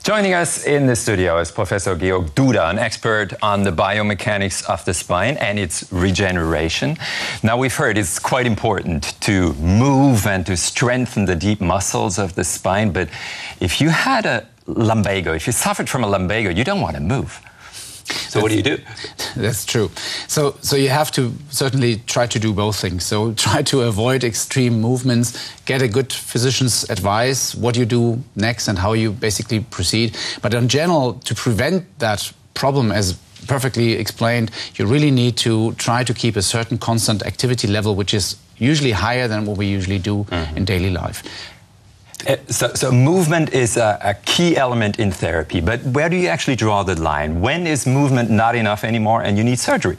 Joining us in the studio is Professor Georg Duda, an expert on the biomechanics of the spine and its regeneration. Now, we've heard it's quite important to move and to strengthen the deep muscles of the spine, but if you had a lumbago, if you suffered from a lumbago, you don't want to move. So what do you do? That's true. So you have to certainly try to do both things. So try to avoid extreme movements, get a good physician's advice, what you do next and how you basically proceed. But in general, to prevent that problem, as perfectly explained, you really need to try to keep a certain constant activity level, which is usually higher than what we usually do in daily life. So movement is a key element in therapy, but where do you actually draw the line? When is movement not enough anymore and you need surgery?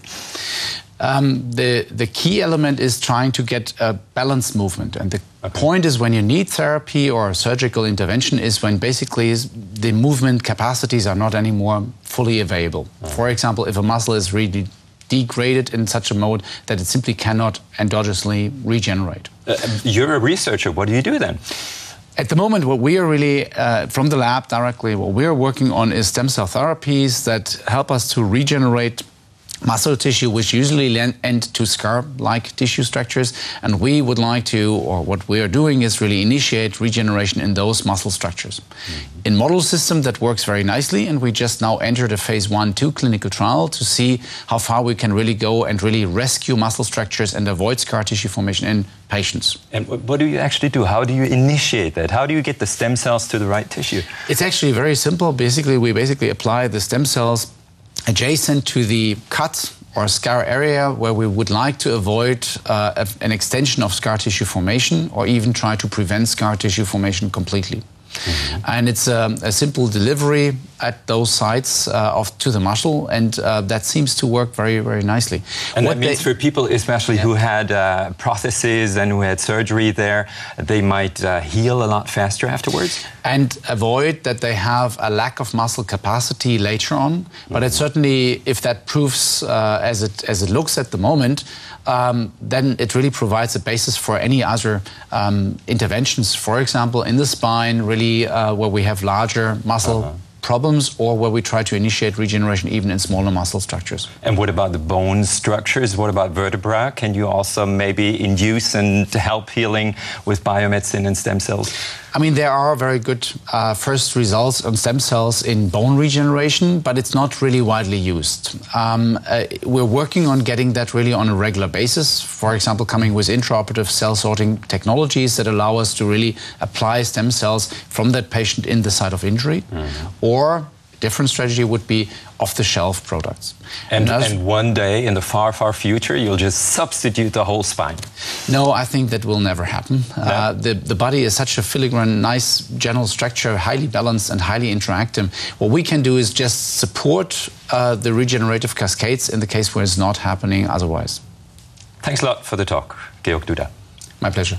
The key element is trying to get a balanced movement. And the point is when you need therapy or surgical intervention is when basically the movement capacities are not anymore fully available. For example, if a muscle is really degraded in such a mode that it simply cannot endogenously regenerate. You're a researcher. What do you do then? At the moment, what we are really, from the lab directly, what we are working on is stem cell therapies that help us to regenerate muscle tissue, which usually end to scar-like tissue structures. And we would like to, or what we are doing is really initiate regeneration in those muscle structures. In model system, that works very nicely, and we just now entered a phase 1/2 clinical trial to see how far we can really go and really rescue muscle structures and avoid scar tissue formation in patients. And what do you actually do? How do you initiate that? How do you get the stem cells to the right tissue? It's actually very simple. Basically, we apply the stem cells adjacent to the cut or scar area where we would like to avoid an extension of scar tissue formation or even try to prevent scar tissue formation completely. And it's a simple delivery at those sites to the muscle, and that seems to work very, very nicely. And that means for people especially who had prostheses and who had surgery there, they might heal a lot faster afterwards? And avoid that they have a lack of muscle capacity later on. But it certainly, if that proves as it looks at the moment, then it really provides a basis for any other interventions, for example, in the spine, really where we have larger muscle problems or where we try to initiate regeneration even in smaller muscle structures. And what about the bone structures? What about vertebra? Can you also maybe induce and help healing with biomedicine and stem cells? I mean, there are very good first results on stem cells in bone regeneration, but it's not really widely used. We're working on getting that really on a regular basis. For example, coming with intraoperative cell sorting technologies that allow us to really apply stem cells from that patient in the site of injury. Or different strategy would be off-the-shelf products. And one day in the far, far future, you'll just substitute the whole spine? No, I think that will never happen. No? The body is such a filigrane, nice general structure, highly balanced and highly interactive. What we can do is just support the regenerative cascades in the case where it's not happening otherwise. Thanks a lot for the talk, Georg Duda. My pleasure.